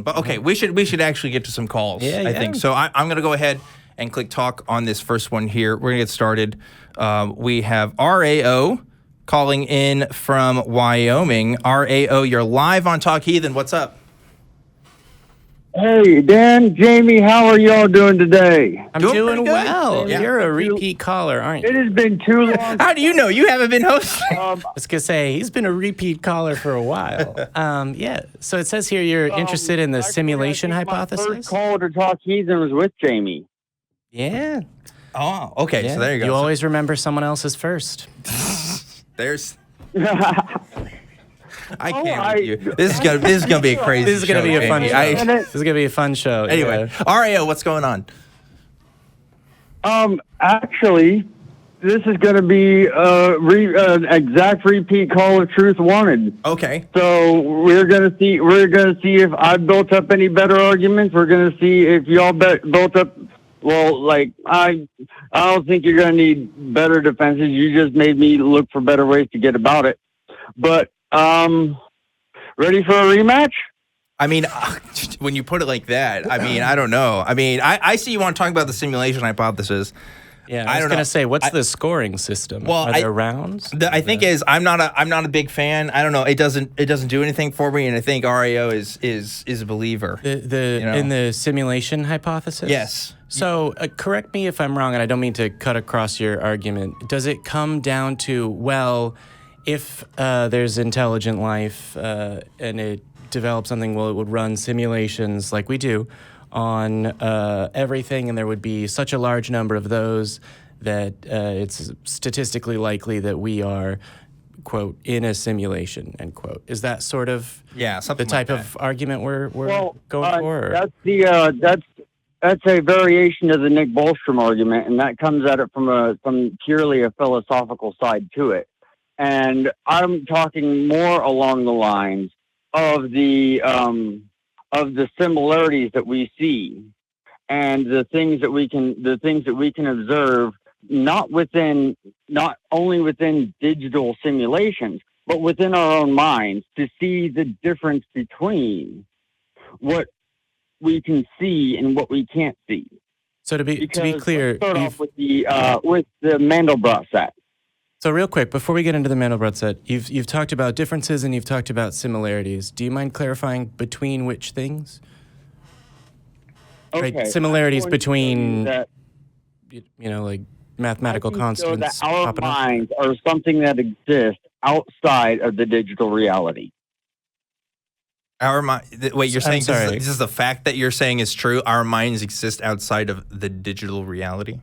But okay, we should actually get to some calls. I think so. I'm gonna go ahead and click talk on this first one here. We're gonna get started. We have R.A.O. calling in from Wyoming. R.A.O., you're live on Talk Heathen. What's up? Hey, Dan, Jamie, how are y'all doing today? I'm doing well. Yeah. You're a repeat caller, aren't you? It has been too long. How do you know? You haven't been hosting. I was going to say, he's been a repeat caller for a while. Yeah, so it says here you're interested in the simulation hypothesis? My first call to Talk Heathen was with Jamie. Yeah. Oh, okay, so there you go. You always remember someone else's first. There's... I can't with you. This is gonna be a crazy. This is gonna be a fun show. This is gonna be a fun show. Anyway, R.A.O., what's going on? Actually, this is gonna be an exact repeat call of Truth Wanted. Okay. So we're gonna see if I built up any better arguments. We're gonna see if y'all built up. Well, like I don't think you're gonna need better defenses. You just made me look for better ways to get about it. But ready for a rematch? I mean, when you put it like that, I mean, I don't know. I mean, I see you want to talk about the simulation hypothesis. Yeah, I was going to say, what's the scoring system? Well, are there rounds? I think I'm not a big fan. I don't know. It doesn't do anything for me, and I think R.A.O. is a believer. In the simulation hypothesis? Yes. So correct me if I'm wrong, and I don't mean to cut across your argument. Does it come down to, well, if there's intelligent life and it develops something, well, it would run simulations like we do on everything, and there would be such a large number of those that it's statistically likely that we are, quote, in a simulation, end quote. Is that sort of the type of argument we're going for? That's a variation of the Nick Bostrom argument, and that comes at it from purely a philosophical side to it. And I'm talking more along the lines of the similarities that we see, and the things that we can observe, not only within digital simulations, but within our own minds, to see the difference between what we can see and what we can't see. So to be clear, let's start off with the Mandelbrot set. So real quick, before we get into the Mandelbrot set, you've talked about differences and you've talked about similarities. Do you mind clarifying between which things? Okay. Right, similarities between, like mathematical constants. So that our minds are something that exists outside of the digital reality. Our mind. Wait, you're saying this is the fact that you're saying is true? Our minds exist outside of the digital reality?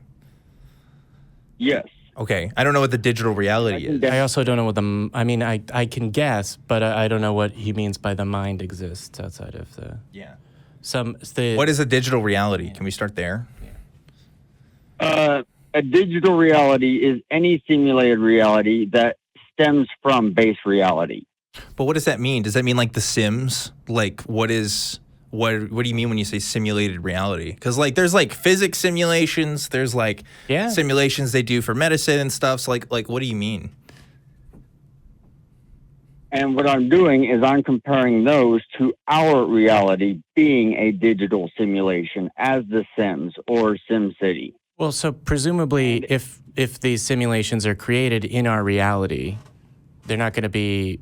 Yes. Okay, I don't know what the digital reality is. I also don't know what I can guess, but I don't know what he means by the mind exists outside of the... Yeah. What is a digital reality? Can we start there? A digital reality is any simulated reality that stems from base reality. But what does that mean? Does that mean like The Sims? Like what do you mean when you say simulated reality? Because like there's like physics simulations, there's like simulations they do for medicine and stuff. So like what do you mean? And what I'm doing is I'm comparing those to our reality being a digital simulation as The Sims or SimCity. Well, so presumably if these simulations are created in our reality, they're not going to be,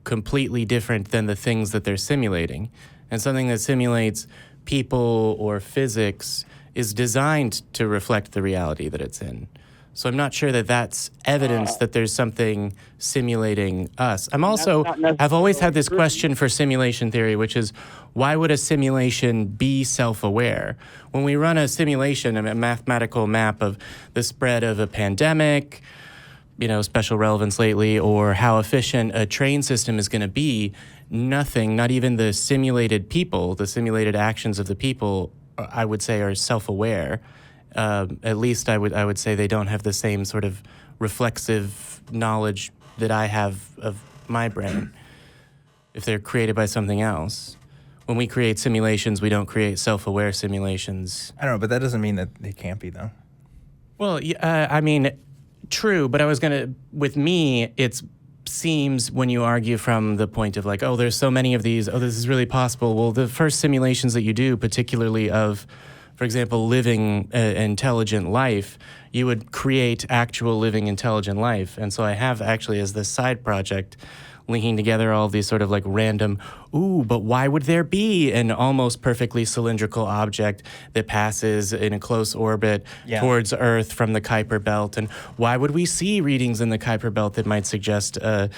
completely different than the things that they're simulating. And something that simulates people or physics is designed to reflect the reality that it's in. So I'm not sure that that's evidence that there's something simulating us. I've always had this question for simulation theory, which is, why would a simulation be self-aware? When we run a simulation, a mathematical map of the spread of a pandemic, special relevance lately, or how efficient a train system is going to be, nothing, not even the simulated people, the simulated actions of the people, I would say are self-aware. At least I would say they don't have the same sort of reflexive knowledge that I have of my brain if they're created by something else. When we create simulations, we don't create self-aware simulations. I don't know, but that doesn't mean that they can't be, though. Well, true, but with me, it's seems, when you argue from the point of like, oh, there's so many of these, oh, this is really possible. Well, the first simulations that you do, particularly of, for example, living intelligent life, you would create actual living intelligent life. And so I have actually, as this side project, linking together all these sort of like random, but why would there be an almost perfectly cylindrical object that passes in a close orbit towards Earth from the Kuiper Belt? And why would we see readings in the Kuiper Belt that might suggest a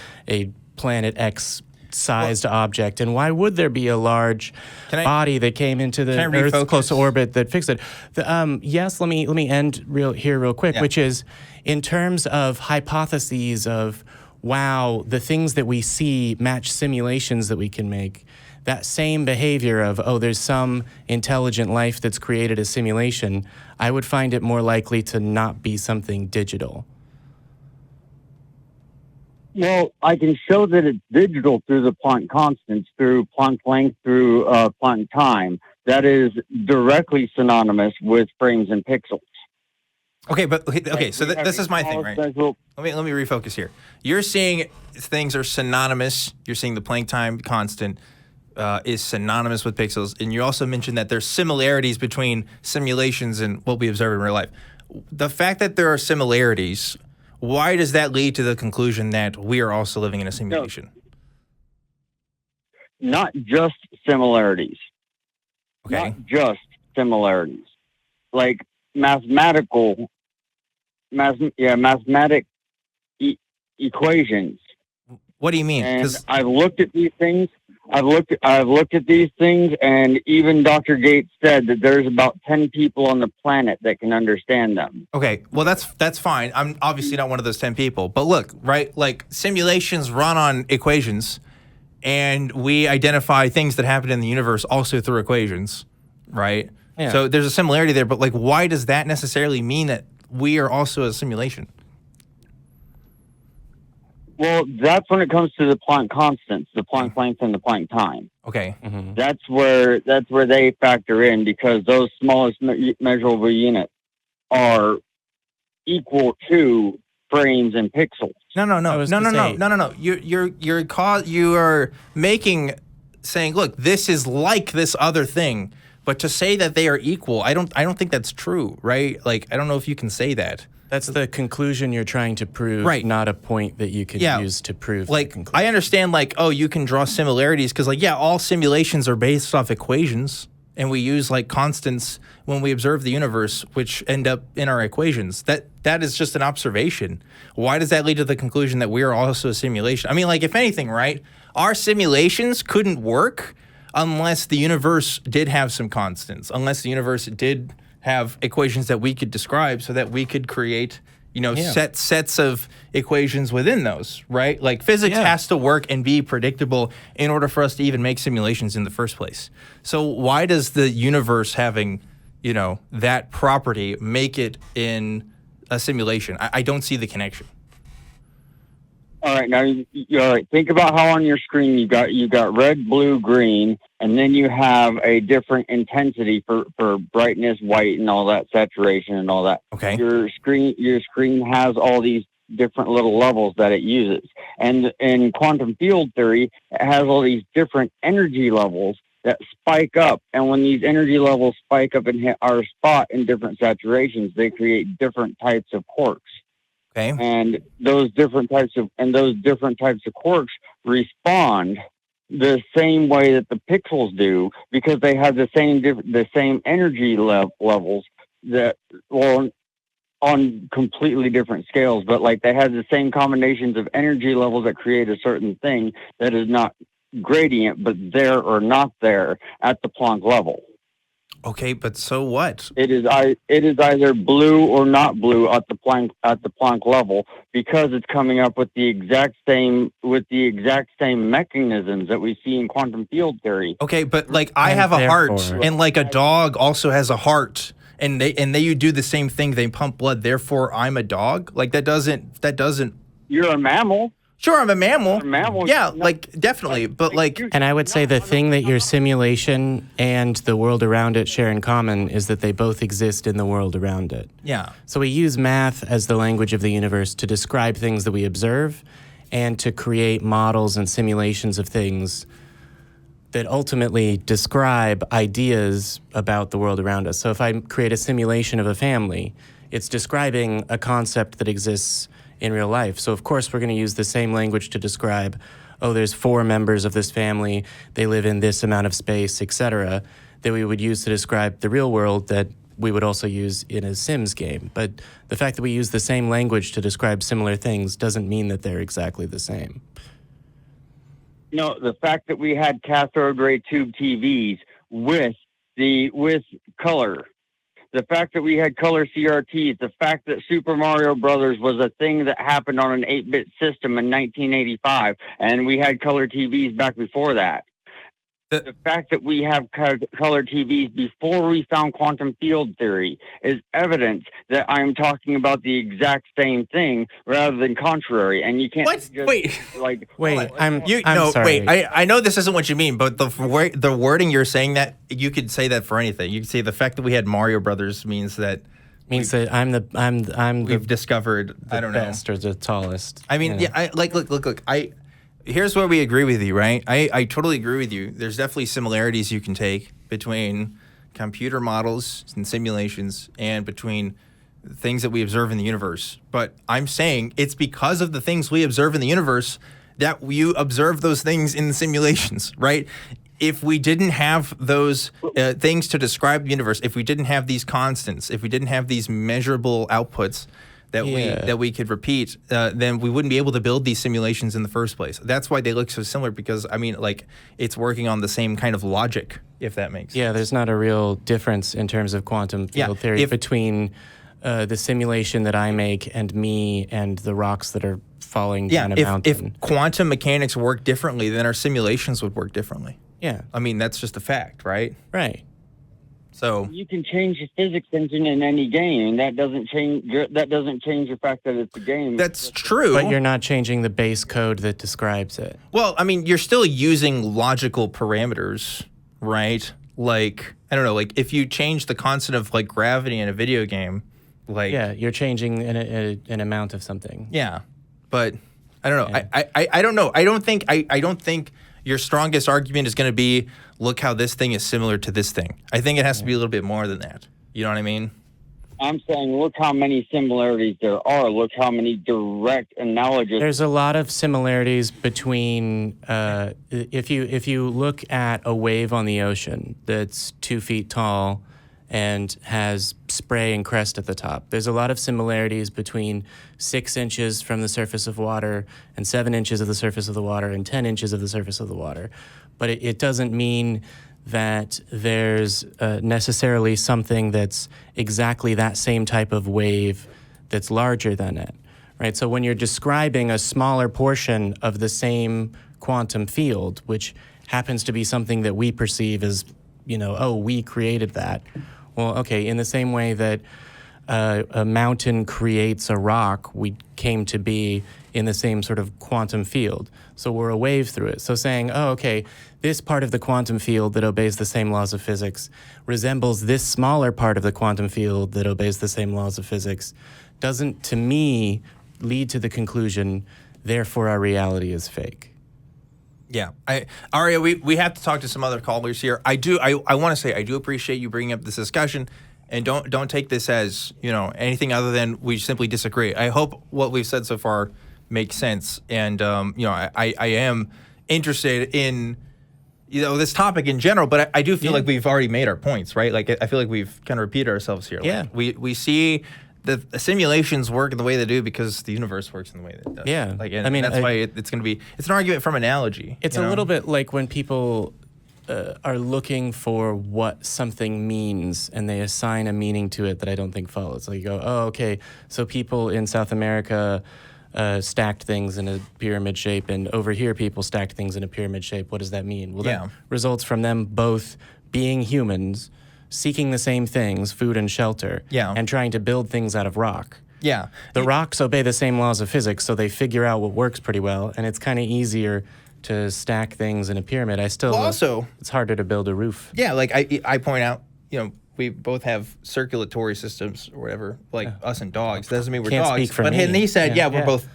planet X sized object? And why would there be a large body that came into the Earth's close orbit that fixed it? Yes, let me end real quick, which is in terms of hypotheses of, wow, the things that we see match simulations that we can make. That same behavior of, oh, there's some intelligent life that's created a simulation, I would find it more likely to not be something digital. Well, I can show that it's digital through the Planck constants, through Planck length, through Planck time. That is directly synonymous with frames and pixels. Okay, but so this is my thing, right? Let me refocus here. You're saying things are synonymous. You're saying the Planck time constant is synonymous with pixels, and you also mentioned that there's similarities between simulations and what we observe in real life. The fact that there are similarities, why does that lead to the conclusion that we are also living in a simulation? No, not just similarities. Okay. Not just similarities. Like mathematic equations. What do you mean? And I've looked at these things. I've looked at these things, and even Dr. Gates said that there's about 10 people on the planet that can understand them. Okay, well that's fine. I'm obviously not one of those 10 people. But look, right? Like simulations run on equations, and we identify things that happen in the universe also through equations, right? Yeah. So there's a similarity there, but like, why does that necessarily mean that we are also a simulation? Well, that's when it comes to the Planck constants, the Planck length and the Planck time. Okay. Mm-hmm. That's where they factor in, because those smallest measurable units are equal to frames and pixels. No. You are saying, look, this is like this other thing. But to say that they are equal, I don't think that's true, right? Like, I don't know if you can say that. That's the conclusion you're trying to prove, right? Not a point that you can use to prove. Like, I understand, like, oh, you can draw similarities because, like, all simulations are based off equations, and we use like constants when we observe the universe, which end up in our equations. That is just an observation. Why does that lead to the conclusion that we are also a simulation? I mean, like, if anything, right? Our simulations couldn't work unless the universe did have some constants, unless the universe did have equations that we could describe so that we could create, sets of equations within those, right? Like physics has to work and be predictable in order for us to even make simulations in the first place. So why does the universe having, that property make it in a simulation? I don't see the connection. All right, now think about how on your screen you got red, blue, green, and then you have a different intensity for brightness, white, and all that, saturation and all that. Okay. Your screen has all these different little levels that it uses, and in quantum field theory, it has all these different energy levels that spike up, and when these energy levels spike up and hit our spot in different saturations, they create different types of quarks. Okay. And those different types of quarks respond the same way that the pixels do, because they have the same energy levels that, well, on completely different scales, but like they have the same combinations of energy levels that create a certain thing that is not gradient, but there or not there at the Planck level. Okay, but so what? It is either blue or not blue at the Planck level, because it's coming up with the exact same mechanisms that we see in quantum field theory. Okay, but like I have a heart, and like a dog also has a heart, and they do the same thing. They pump blood. Therefore, I'm a dog. Like that doesn't. You're a mammal. Sure, I'm a mammal. You're a mammal. Yeah, like definitely, but like. And I would say the thing that your simulation and the world around it share in common is that they both exist in the world around it. Yeah. So we use math as the language of the universe to describe things that we observe, and to create models and simulations of things that ultimately describe ideas about the world around us. So if I create a simulation of a family, it's describing a concept that exists in real life. So of course we're going to use the same language to describe, oh, there's 4 members of this family, they live in this amount of space, etc., that we would use to describe the real world that we would also use in a Sims game. But the fact that we use the same language to describe similar things doesn't mean that they're exactly the same. No, the fact that we had cathode ray tube TVs with color, the fact that we had color CRTs, the fact that Super Mario Brothers was a thing that happened on an 8-bit system in 1985, and we had color TVs back before that. The fact that we have color TVs before we found quantum field theory is evidence that I'm talking about the exact same thing rather than contrary. And you can't What? Wait. I'm sorry. Wait. I know this isn't what you mean, but the wording you're saying that, you could say that for anything. You could say the fact that we had Mario Brothers means that we've discovered, I don't know, best or the tallest. I mean, look. Here's where we agree with you, right? I totally agree with you. There's definitely similarities you can take between computer models and simulations and between things that we observe in the universe. But I'm saying it's because of the things we observe in the universe that you observe those things in the simulations, right? If we didn't have those things to describe the universe, if we didn't have these constants, if we didn't have these measurable outputs that we could repeat, then we wouldn't be able to build these simulations in the first place. That's why they look so similar, because I mean, like, it's working on the same kind of logic, if that makes sense. Yeah, there's not a real difference in terms of quantum field theory between the simulation that I make and me and the rocks that are falling down a mountain. If quantum mechanics work differently, then our simulations would work differently. Yeah. I mean, that's just a fact, right? Right. So you can change the physics engine in any game, and that doesn't change the fact that it's a game. That's true. But you're not changing the base code that describes it. Well, I mean, you're still using logical parameters, right? Like, I don't know, like if you change the constant of like gravity in a video game, like you're changing an amount of something. Yeah, but I don't know. Yeah. I don't know. I don't think your strongest argument is going to be, look how this thing is similar to this thing. I think it has to be a little bit more than that. You know what I mean? I'm saying, look how many similarities there are. Look how many direct analogies. There's a lot of similarities between, if you look at a wave on the ocean that's 2 feet tall and has spray and crest at the top. There's a lot of similarities between 6 inches from the surface of water and 7 inches of the surface of the water and 10 inches of the surface of the water. But it doesn't mean that there's necessarily something that's exactly that same type of wave that's larger than it, right? So when you're describing a smaller portion of the same quantum field, which happens to be something that we perceive as, we created that. Well, okay, in the same way that a mountain creates a rock, we came to be in the same sort of quantum field. So we're a wave through it. So saying, this part of the quantum field that obeys the same laws of physics resembles this smaller part of the quantum field that obeys the same laws of physics doesn't, to me, lead to the conclusion, therefore our reality is fake. Yeah, R.A.O, we have to talk to some other callers here. I want to say I do appreciate you bringing up this discussion, and don't take this as anything other than we simply disagree. I hope what we've said so far makes sense, and I am interested in this topic in general, but I do feel like we've already made our points, right? Like I feel like we've kind of repeated ourselves here. Yeah, like, we see the simulations work in the way they do because the universe works in the way that it does. Yeah. That's why it's going to be, it's an argument from analogy. It's a little bit like when people are looking for what something means and they assign a meaning to it that I don't think follows. Like you go, so people in South America stacked things in a pyramid shape, and over here people stacked things in a pyramid shape. What does that mean? Well, that results from them both being humans, seeking the same things, food and shelter, and trying to build things out of rock. Yeah. The rocks obey the same laws of physics, so they figure out what works pretty well, and it's kind of easier to stack things in a pyramid. It's harder to build a roof. Yeah, like I point out, we we both have circulatory systems or whatever, like us and dogs. That doesn't mean we're Can't dogs. speak for but me. and he said,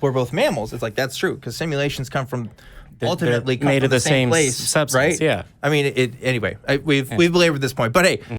we're both mammals. It's like that's true because simulations come from ultimately made from of the same place, substance. right? Yeah. I mean, anyway. We've belabored this point, but hey.